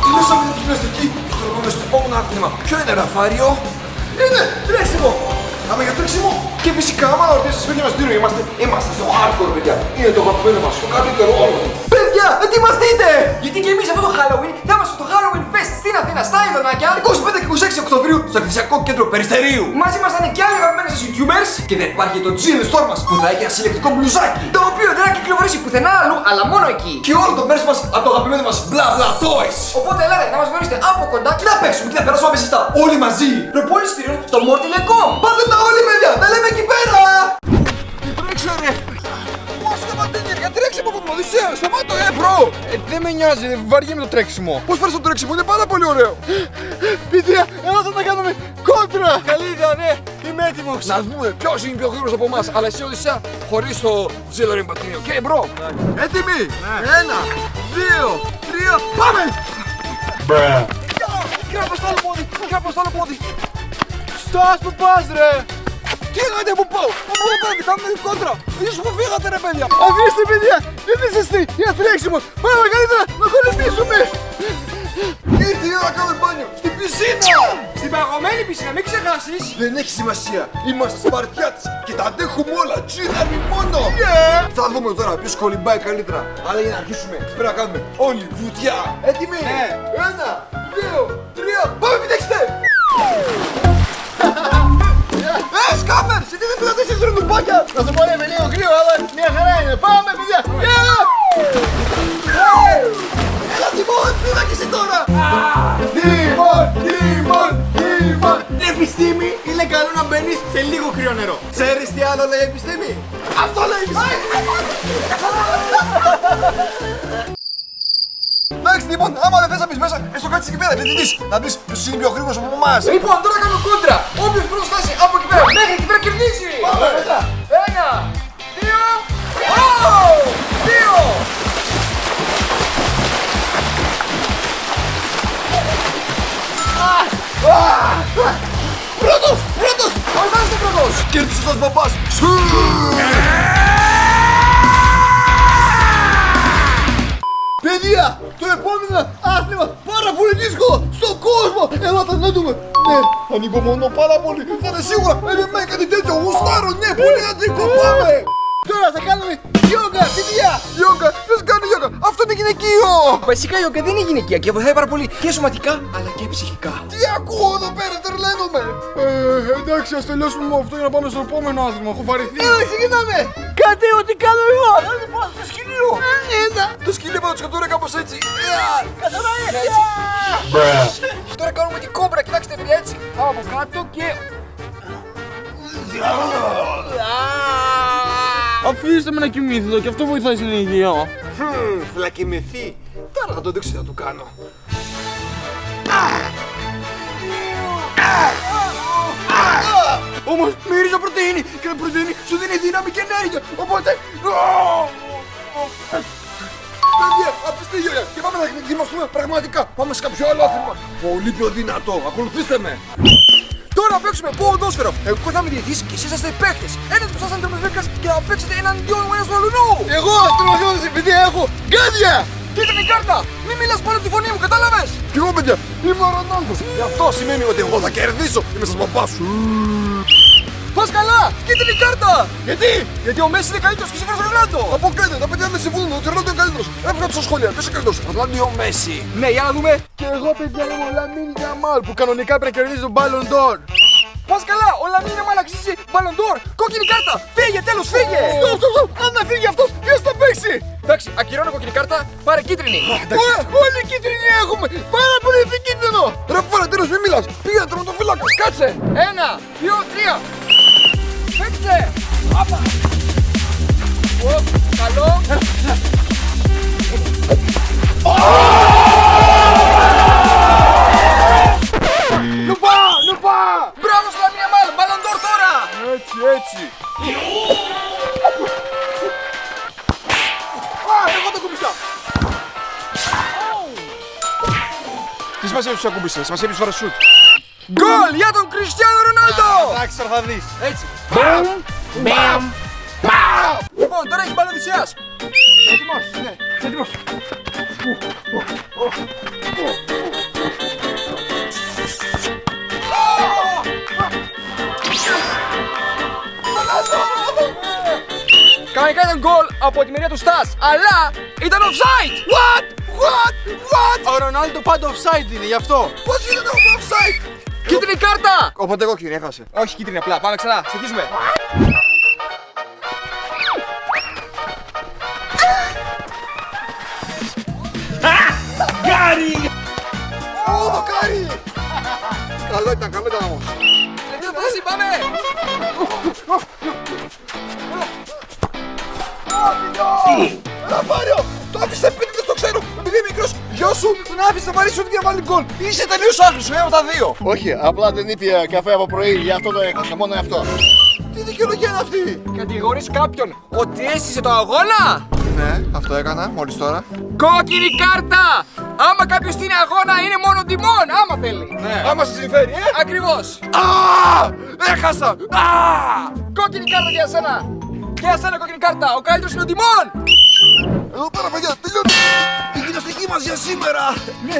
Τελειώσαμε την γυμναστική και τώρα στο επόμενο άθλημα. Ποιο είναι, Ραφάριο? Είναι τρέξιμο! Άμα για τρέξιμο! Και φυσικά, άμα ρωτήσεις παιδιά μας τι είμαστε στο hardcore, παιδιά. Είναι το αγαπημένο μας, το καλύτερο όλο. Παιδιά, ετοιμαστείτε! Γιατί και εμείς αυτό το Halloween θα είμαστε στο Halloween Fest στην Αθήνα, στα Ιδονάκια, 25 και 26 Οκτωβρίου, στο εκθεσιακό κέντρο Περιστερίου. Μαζί μας θα είναι και άλλοι αγαπημένοι σας YouTubers και θα υπάρχει το Gin Store μας που θα έχει ένα συλλεκτικό μπλουζάκι, το οποίο δεν θα κυκλοφορήσει πουθενά αλλού, αλλά μόνο εκεί. Και όλο το μέρος μας από το αγαπημένο μας Bla Bla Toys. Οπότε ελάτε να μας γνωρίσετε από κοντά και να παίξουμε και να περάσουμε απεσιστά όλοι μαζί. Προπόληση στήριων στο Mortile.com. Πάτε τα όλοι, παιδιά, τα λέμε εκεί πέρα! Τρέξε ρε! Πώς σταματήνει, για τρέξιμο από τον Οδυσσέα, σταμάτω μπρο! Δεν με νοιάζει, βαριέμαι το τρέξιμο. Πώς φέρεις το τρέξιμο, είναι πάρα πολύ ωραίο. Παιδιά, εδώ θα τα κάνουμε κόντρα! Καλή ιδέα, ναι, είμαι έτοιμος. Να δούμε ποιος είναι πιο γρήγορος από εμάς, αλλά εσύ Οδυσσέα, χωρίς το ζήλο ρεμπατρίνιο. Και μπρο! Έτοιμοι! 1, 2, 3, πάμε! Κράπα στο άλλο πόδι, κράπα στο άλλο πόδι. Στάς που πας ρε! Τι έκατε που πάω! Πού πάτε, κάνουμε κόντρα! Ίσως που φύγατε ρε παιδιά! Αφήστε παιδιά! Δεν είσαστε για τρέξιμο! Πάμε καλύτερα να κολυμπήσουμε! Ήρθε η ώρα να κάνουμε μπάνιο! Στην πισίνα! Στην παγωμένη πισίνα, μην ξεχάσεις! Δεν έχει σημασία! Είμαστε σπαρτιάτες και τα αντέχουμε όλα! Τσίδαμε μόνο! Θα δούμε τώρα ποιος κολυμπάει καλύτερα! Αλλά για να αρχίσουμε πρέπει να κάνουμε όλοι βουτιά! Έτοιμοι! 1, 2, 3, πάμε πιτέξτε! Σκάμερ! Σε τι δεν πλατήσεις ρε νουπάκια! Να σου πω είναι λίγο κρύο, αλλά μια χαρά είναι! Πάμε παιδιά! Έλα Τιμόν! Πήδα και εσύ τώρα! Τιμόν! Τιμόν! Τιμόν! Επιστήμη είναι καλό να μπαίνεις σε λίγο κρύο νερό! Ξέρεις τι άλλο λέει επιστήμη? Αυτό λέει επιστήμη! Εντάξει λοιπόν, άμα δεν θες να μπεις μέσα, έστω κάτσε εκεί πέρα και τι δεις. Να δεις ποιος είναι πιο γρήγορος από εμάς. Λοιπόν, τώρα κάνουμε κόντρα! Όποιος πρώτος φτάσει από εκεί πέρα μέχρι εκεί πέρα κερδίζει! Πάμε μετά! 1, 2, 2! Πρώτος! Πρώτος! Πώς θα είστε πρώτος! Κέρδισες ως μπαμπάς! Παιδιά, το επόμενο άθλημα πάρα πολύ δύσκολο στον κόσμο! Ελάτε να δούμε! Ναι, ανυπομονώ πάρα πολύ! Θα είναι σίγουρα με κάτι τέτοιο! Γουστάρω, ναι, πολύ αντρικό! Πάμε! Τώρα θα κάνουμε γιόγκα, παιδιά! Γιόγκα, ποιος κάνει γιόγκα? Αυτό είναι γυναικείο! Βασικά η γιόγκα δεν είναι γυναικεία και βοηθάει πάρα πολύ και σωματικά αλλά και ψυχικά. Τι ακούω εδώ πέρα, τρελαίνομαι! Εντάξει, ας τελειώσουμε με αυτό για να πάμε στο επόμενο άθλημα. Έχω βαρεθεί. Ξεκινάμε! Κάτι ό,τι κάνω εγώ! Δεν πάω στο σκυλίο! Το σκυλίο θα το σκοτώρε κάπως έτσι. Καθαρά έτσι! Τώρα κάνουμε την κόμπρα, κοιτάξτε παιδιά έτσι. Από κάτω και... Αφήστε με να κοιμήθω και αυτό βοηθάει στην υγεία. Θα κοιμηθεί. Τώρα θα το δείξω τι θα του κάνω. Όμως μυρίζω πρωτεΐνη και η πρωτεΐνη σου δίνει δύναμη και ενέργεια. Οπότε... Παιδιά, αφήστε γεια και πάμε να δημιουργήσουμε πραγματικά. Πάμε σε κάποιο άλλο άθλημα. Πολύ πιο δυνατό. Ακολουθήστε με. Τώρα παίξουμε ποδόσφαιρο. Εγώ θα είμαι διαιτητής και εσείς είστε οι παίχτες. Ένας που σας είναι τερματοφύλακας και θα παίξετε εναντίον μου ένας του αλλού. Εγώ τερματοφύλακας επειδή έχω γκάδια. Κίτρινη κάρτα! Μην μιλάς πάνω τη φωνή μου, κατάλαβες! Κι εγώ παιδιά, είμαι ο Ρονάλντος. Γι' αυτό σημαίνει ότι εγώ θα κερδίσω. Είμαι σας παπά σου. Πας καλά! Κίτρινη κάρτα! Γιατί ο Μέση είναι καλύτερος και εσύ φέρεις τον Ρονάλντο! Αποκλείται, τα παιδιά δεν συμφωνούν ότι ο Ρονάλντο είναι καλύτερος. Έβγαλε στα σχόλια, ποιος είναι καλύτερος, Ρονάλντο ή ο Μέση? Ναι, για να δούμε. Και εγώ παιδιά είμαι ο Λαμίν Γιαμάλ που κανονικά πρέπει να κερδίζει τον Ballon d'Or. Πας καλά, ο Λαμίν Γιαμάλ αξίζει Ballon d'Or! Κόκκινη κάρτα! Φύγε, τέλος, φύγε! Στοπ! Αν να φύγει αυτός, ποιος θα παίξει? Εντάξει, ακυρώνω κόκκινη κάρτα, πάρε κίτρινη. Όλοι κίτρινοι έχουμε! Πάρα πολύ επικίνδυνο! Ρε πάρε τέλος, μην μιλάς! Πήγαινε τερματοφύλακα, κάτσε! 1, 2, 3! Παίξτε! Άπα! Καλό! Λουπά! Όχι έτσι. Α, εγώ το κουμπίσα. Τι σημασία τους ακούμπησε, σημασία τους φορές σουτ. Γκολ για τον Κριστιάνο Ρονάλντο! Εντάξει, τώρα θα δεις. Έτσι. Μπαμ, μπαμ, μπαμ. Λοιπόν, τώρα έχει μπάλα Οδυσσέας. Έτοιμος, ναι, έτοιμος. Κανονικά ήταν γκολ από τη μεριά του Στας, αλλά ήταν offside! What? What? What? Ο Ρονάλντο πάντα offside είναι, γι' αυτό. Πώς γίνεται αυτό offside? Κίτρινη κάρτα! Οπότε εγώ κύριε, έχασε. Όχι κίτρινη απλά, πάμε ξανά, συνεχίζουμε. Ω, δοκάρι! Καλό ήταν όμως. Τελευταία φάση, πάμε! Λαμβάριο! Το άφησε επίτηδες, το ξέρω! Επειδή είμαι μικρός, γιο σου τον άφησε να πάρει σου και να βάλει γκολ! Είσαι τελείως άχρηστος, ένα από τα δύο! Όχι, απλά δεν ήπια καφέ από πρωί, γι' αυτό το έχασα, μόνο αυτό. Τι δικαιολογία είναι αυτή! Κατηγορείς κάποιον ότι έσυσε το αγώνα! Ναι, αυτό έκανα μόλις τώρα. Κόκκινη κάρτα! Άμα κάποιος στείνει αγώνα είναι μόνο τιμών, άμα θέλει! Ναι, άμα σε συμφέρει, Ακριβώς! Α! Έχασα! Α! Κόκκινη κάρτα για σένα! Και για σένα κόκκινη κάρτα! Ο καλύτερος είναι ο τιμών! Εδώ πέρα, παιδιά, τελειώνει η γυμναστική μας για σήμερα! Ναι,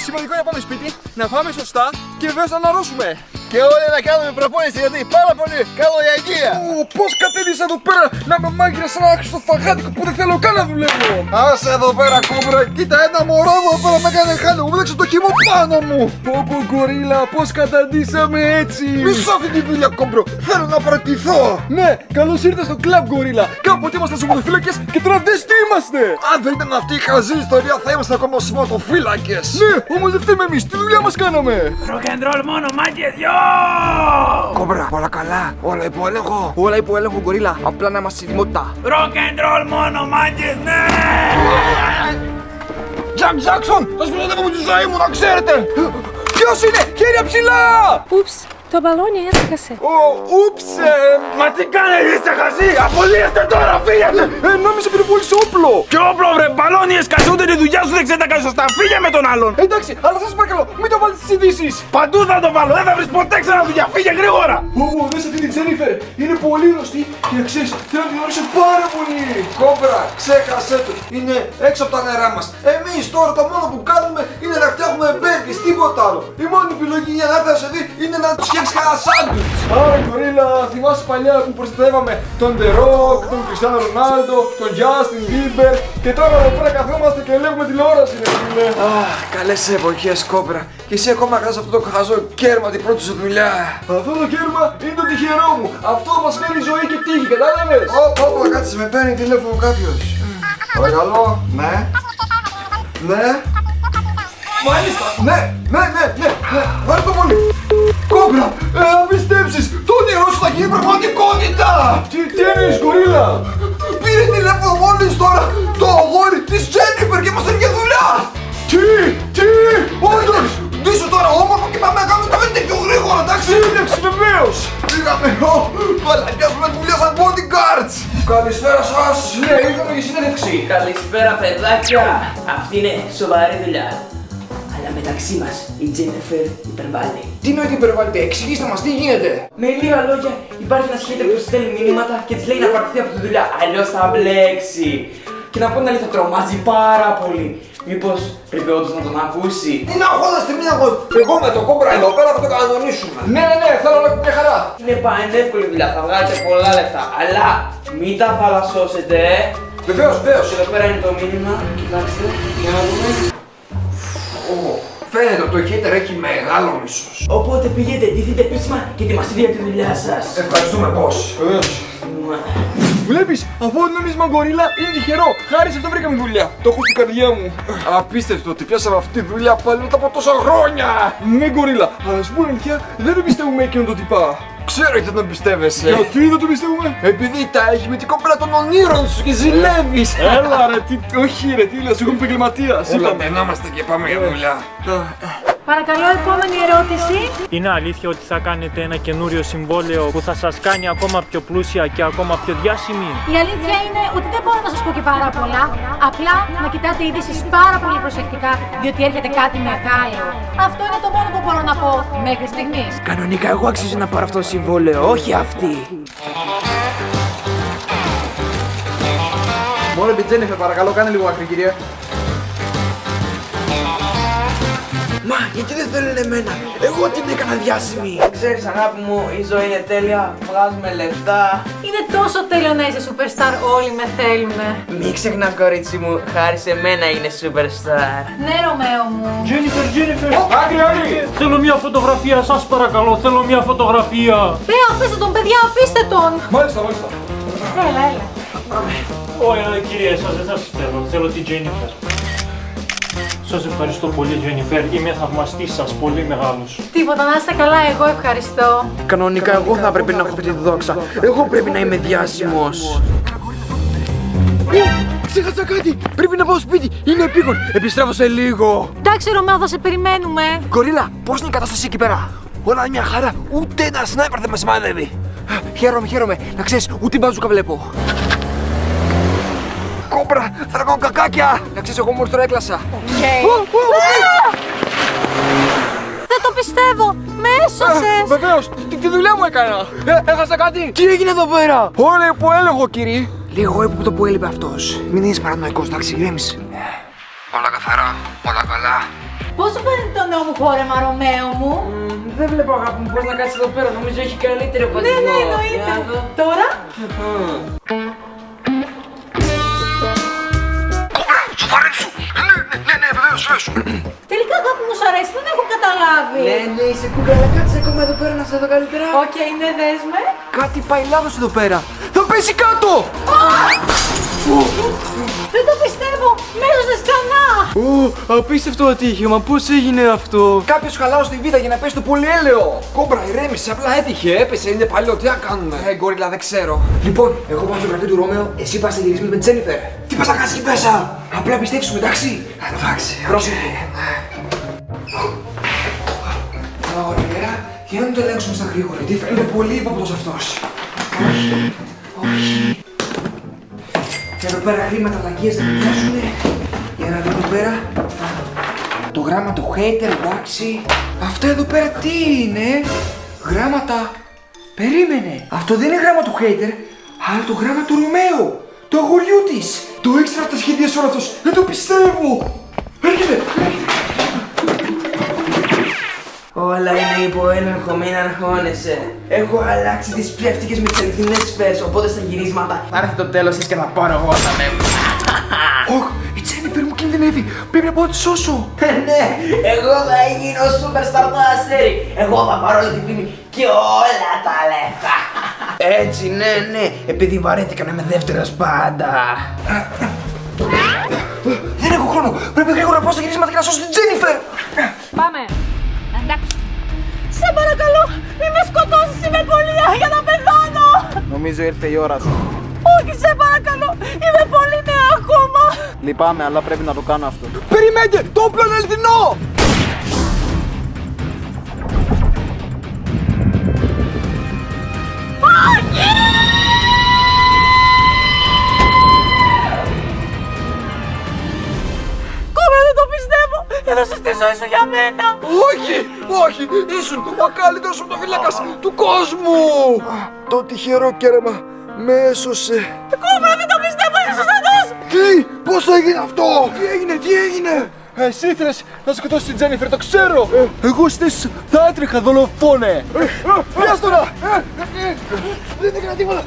σημαντικό είναι να πάμε σπίτι, να φάμε σωστά και βεβαίως να αναρρώσουμε! Και όλοι να κάνουμε προπόνηση γιατί πάρα πολύ καλό για υγεία. Πώς κατέληξα εδώ πέρα να είμαι μάγειρας σαν ένα άχρηστο φαγάδικο που δεν θέλω καν να δουλεύω! Άσε εδώ πέρα, κόμπρα, κοίτα ένα μωρό εδώ πέρα με έκανε χάλο, μου βλέξε το χυμό πάνω μου! Πω γκορίλα, πώς καταντήσαμε έτσι! Μισό αυτή τη δουλειά, κόμπρο, θέλω να παρατηθώ! Ναι, καλώς ήρθες στο κλαμπ γκορίλα! Κάποτε ήμασταν σωματοφύλακες και τώρα δες τι είμαστε! Αν δεν ήταν αυτή η χαζή ιστορία θα είμαστε ακόμα σωματοφύλακες! Ναι, όμως δεν φταίμε εμείς, τι δουλειά μας κάναμε! Κόμπρα, όλα καλά, όλα υπό έλεγχο! Όλα υπό έλεγχο γκορίλα, απλά να είμαστε στη δημότητα! Τζακ Τζάκσον, θα σπουδαιώ με τη ζωή μου, να ξέρετε! Ποιος είναι, χέρια ψηλά! Ούψ, το μπαλόνι έσκασε. Ούψ, μα τι κάνετε, είστε χαζοί! Απολύεστε τώρα, φύγετε! Νόμιζα πυροβόλησε όπλο! Και όπλο βρε, μπαλόνι έσκασε, ούτε τη δουλειά σου δεν ξέρετε να κάνεις σωστά. Φύγε με τον άλλον! Εντάξει, αλλά σας παρακαλώ, μην το βάλετε στις ειδήσεις! Παντού θα το βάλω, δεν θα βρεις ποτέ ξανά δουλειά. Φύγε γρήγορα! Δες αυτή την Τζένιφερ, είναι πολύ γνωστή και να ξέρεις, θέλω να την γνωρίσω πάρα πολύ! Κόμπρα, ξέχασέ το, είναι έξω από τα νερά μας. Εμείς τώρα το μόνο που κάνουμε είναι να φτιάχνουμε μπέργκες, τίποτα άλλο. Η μόνη επιλογή για να έρθει να σε δει είναι να τους φτιάξεις κανένα σάντουιτς. Άρα γκορίλα, θυμάσαι παλιά που προστατεύαμε τον The Rock, τον Κριστιάνο Ρονάλντο, τον Justin Bieber και τώρα εδώ πέρα καθόμαστε και βλέπουμε τηλεόραση, ρε φίλε. Αχ, καλές εποχές, κόμπρα. Και εσύ ακόμα κάνεις αυτό το χαζό κέρμα την πρώτη σου δουλειά. Αυτό το κέρμα είναι το τυχερό μου. Αυτό μας φέρει ζωή και τύχη, κατάλαβες? Όπα, κάτσε, με παίρνει τηλέφωνο κάποιος. Παρακαλώ, ναι. Ναι. Μάλιστα, ναι, ευχαριστώ πολύ. Κόμπρα, να πιστέψεις, το όνειρό σου θα γίνει πραγματικότητα. Τι εννοείς, γκορίλα? Πήρε τηλέφωνο μόλις τώρα το αγόρι της Τζένιφερ και μας έρχεται δουλειά. Τι, Όντως, ντύσου τώρα όμορφο και πάμε να κάνουμε το έντυπο πιο γρήγορα, εντάξει. σύνταξη βεβαίως. Πήγαμε, μαλακιάς με δουλειά σαν bodyguards. Καλησπέρα σας. Ναι, ήρθαμε για συνέντευξη. Καλησπέρα, παιδάκια. Αυτή είναι σοβαρή δουλειά. Αλλά μεταξύ μας η Τζένιφερ υπερβάλλει. Τι νοείται υπερβάλλεται, εξηγήστε μας τι γίνεται. Με λίγα λόγια, υπάρχει ένας hater που στέλνει μηνύματα και της λέει να πάρθει από τη δουλειά. Αλλιώς θα μπλέξει. Και να πω την αλήθεια, τρομάζει πάρα πολύ. Μήπως πρέπει όντως να τον ακούσει? Τι να αγχώναστε μία εγώ με το κόμπρα εδώ πέρα θα το κανονίσουμε. Ναι, θέλω να μια χαρά. Είναι πανεύκολη δουλειά, θα βγάλετε πολλά λεφτά. Αλλά μην τα θαλασσώσετε. Βεβαίως. Εδώ πέρα είναι το μήνυμα. Κοιτάξτε, για να δούμε. Φαίνεται ότι το hater έχει μεγάλο μίσος. Οπότε πηγαίνετε, ντυθείτε επίσημα και ετοιμαστείτε για τη δουλειά σας. Ευχαριστούμε boss. Βλέπεις, αυτό το νόμισμα γκορίλα είναι τυχερό. Χάρη σε αυτό βρήκαμε δουλειά. Το έχω στην καρδιά μου. Απίστευτο ότι πιάσαμε αυτή τη δουλειά πάλι μετά από τόσα χρόνια. Ναι, γκορίλα, αλλά να σου πω αλήθεια, δεν το πιστεύουμε εκείνον το τυπά. Ξέρω γιατί δεν τον πιστεύεσαι. Γιατί δεν το πιστεύουμε? Επειδή τα έχει με την κοπέλα των ονείρων σου και ζηλεύεις. Έλα ρε, όχι ρε, τι λες, εγώ είμαι επαγγελματίας. Όλα μπαινόμαστε και πάμε για δουλειά. Παρακαλώ, επόμενη ερώτηση. Είναι αλήθεια ότι θα κάνετε ένα καινούριο συμβόλαιο που θα σας κάνει ακόμα πιο πλούσια και ακόμα πιο διάσημη? Η αλήθεια είναι ότι δεν μπορώ να σας πω και πάρα πολλά. Απλά να κοιτάτε ειδήσεις πάρα πολύ προσεκτικά, διότι έρχεται κάτι μεγάλο. Αυτό είναι το μόνο που μπορώ να πω μέχρι στιγμής. Κανονικά εγώ αξίζω να πάρω αυτό το συμβόλαιο, όχι αυτή. Μόνο την Τζένιφερ, παρακαλώ, κάνε λίγο άκρη, κυρία. Μα, γιατί δεν θέλουν εμένα, εγώ την έκανα διάσημη. Ξέρεις αγάπη μου, η ζωή είναι τέλεια, βγάζουμε λεφτά. Είναι τόσο τέλειο να είσαι superstar, όλοι με θέλουνε. Μην ξεχνάς κορίτσι μου, χάρη σε μένα είναι superstar. Ναι, Ρωμαίο μου. Τζένιφερ, θέλω μια φωτογραφία, σας παρακαλώ, θέλω μια φωτογραφία. Αφήστε τον, παιδιά, αφήστε τον. Μάλιστα. Έλα. Όχι, κυρία, δεν σας θέλω την Τζένιφερ. Σας ευχαριστώ πολύ, Τζένιφερ. Είμαι θαυμαστής σας, πολύ μεγάλος. Τίποτα, να είστε καλά, εγώ ευχαριστώ. Κανονικά εγώ θα πρέπει να έχω αυτή τη δόξα. Εγώ πρέπει να είμαι διάσημος. Ξέχασα κάτι! Πρέπει να πάω σπίτι! Είναι επίγον! Επιστρέφω σε λίγο! Εντάξει, Ρωμαίο, θα σε περιμένουμε. Κορίλα, πώς είναι η κατάσταση εκεί πέρα? Όλα είναι μια χαρά! Ούτε ένα σνάιπερ δεν με σημαδεύει! Χαίρομαι! Να ξέρεις, ούτε μπαζούκα βλέπω! Κόμπρα! Θα κάνω κακάκια! Να ξέρεις, εγώ μόλις τώρα έκλασα! Δεν το πιστεύω! Με έσωσες! Βεβαίως, τη δουλειά μου έκανα. Έχασα κάτι. Τι έγινε εδώ πέρα? Όλα υπό έλεγχο, κύριε. Λίγο έποπτο που έλειπε αυτός. Μην είσαι παρανοϊκός, εντάξει, ηρέμησε. Όλα καθαρά, όλα καλά. Πώς σου φαίνεται το νέο μου φόρεμα, Ρωμαίο μου? Δεν βλέπω αγάπη μου, πώς να κάτσεις εδώ πέρα, νομίζω έχει καλύτερο από Ναι, εννοείται. Τώρα? Σοβαρέψου. Ναι, βεβαίως. Τελικά, αγάπη μου, σου αρέσει, δεν έχω καταλάβει. Ναι, είσαι κούκλα, αλλά κάτσε ακόμα εδώ πέρα να σε δω καλύτερα. Οκ, ναι, δέσμε. Κάτι πάει λάθος εδώ πέρα. Θα πέσει κάτω! Δεν το πιστεύω! Με έσωσες ξανά! Απίστευτο ατύχημα, πώς έγινε αυτό? Κάποιος χαλάω στη βίδα για να πέσει το πολυέλαιο. Κόμπρα, ηρέμησε, απλά έτυχε, έπεσε, είναι παλιό, τι να κάνουμε. Γκόριλα, δεν ξέρω. Λοιπόν, εγώ πάω στο γραφείο του Ρώμεο, εσύ πας να γυρίσουμε με την Τζένιφερ. Τι πας να κάνεις εκεί μέσα? Απλά πιστεύεις μου, εντάξει? Εντάξει, πρόσεχε. Ωραία, για να μην το ελέγξουμε στα γρήγορα, γιατί φαίνεται πολύ ύποπτος αυτός. Όχι. Και εδώ πέρα χρήματα βλακίες δεν με πιάσουνε. Για να δω εδώ πέρα. Το γράμμα του hater, εντάξει. Αυτά εδώ πέρα τι είναι? Γράμματα. Περίμενε. Αυτό δεν είναι γράμμα του hater, αλλά το γράμμα του Ρωμαίου. Το αγοριού της. Το ήξερα από τα σχέδια όλο αυτός. Δεν το πιστεύω. Έρχεται. Όλα είναι υπό έλεγχο, μην αγχώνεσαι. Έχω αλλάξει τις ψεύτικες με τις αληθινές σφαίρες, οπότε στα γυρίσματα θα έρθει το τέλος της και θα πάρω εγώ τα νεύρα. Ωχ, η Τζένιφερ μου κινδυνεύει. Πρέπει να πάω να τη σώσω. Ναι, εγώ θα γίνω superstar το αστέρι. Εγώ θα πάρω όλη τη φήμη και όλα τα λεφτά. Έτσι, ναι, επειδή βαρέθηκα να είμαι δεύτερος πάντα. Δεν έχω χρόνο. Πρέπει γρήγορα να πάω στα γυρίσματα και να σώσω την Τζένιφερ. Πάμε. Εντάξει. Σε παρακαλώ, μη με σκοτώσεις, είμαι πολύ άγια να πεθάνω. Νομίζω ήρθε η ώρα σου. Όχι, σε παρακαλώ, είμαι πολύ νέα ακόμα. Λυπάμαι, αλλά πρέπει να το κάνω αυτό. Περιμένετε, το όπλο είναι αληθινό. Κόμπρα, δεν το πιστεύω. Έδωσες τη ζωή σου για μένα. Όχι, ήσουν ο καλύτερος οφειλάκας του κόσμου. Το τυχερό κέρμα με έσωσε. Κόμπρα, δεν το πιστεύω, είσαι σωστός. Τι, πώς έγινε αυτό? Τι έγινε? Εσύ ήθελες να σκοτώσεις την Τζένιφερ, το ξέρω. Εγώ στη θέση σου θα έτρεχα, δολοφόνε. Πιάστονα. Δεν έκανα τίποτα.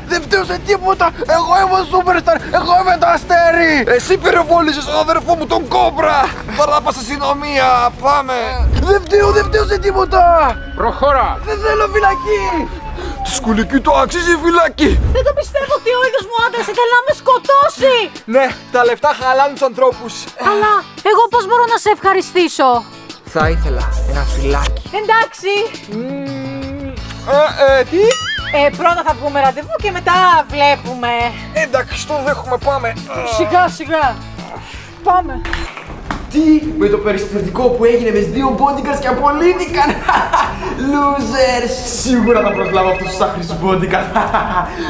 Δεν φταίω σε τίποτα. Εγώ είμαι ο superstar. Εγώ είμαι το αστέρι. Εσύ πυροβόλησες τον αδερφό μου τον Κόμπρα. Τώρα θα πας στην αστυνομία. Πάμε. Δεν φταίω σε τίποτα. Προχώρα! Δεν θέλω φυλακή. Τη σκουλική το αξίζει η φυλακή. Δεν το πιστεύω ότι ο ίδιος μου άντρας ήθελε να με σκοτώσει. Ναι, τα λεφτά χαλάνε τους ανθρώπους. Αλλά εγώ πώς μπορώ να σε ευχαριστήσω? Θα ήθελα ένα φυλάκι. Εντάξει. Τι? Πρώτα θα βγούμε ραντεβού και μετά βλέπουμε. Εντάξει, το δέχομαι, πάμε. Σιγά. Πάμε. Τι, με το περιστατικό που έγινε με 2 bodyguards και απολύθηκαν. Losers. Σίγουρα θα προσλάβω αυτούς τους άχρηστους bodyguards.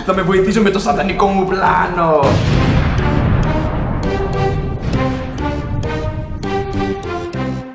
Θα με βοηθήσω με το σατανικό μου πλάνο.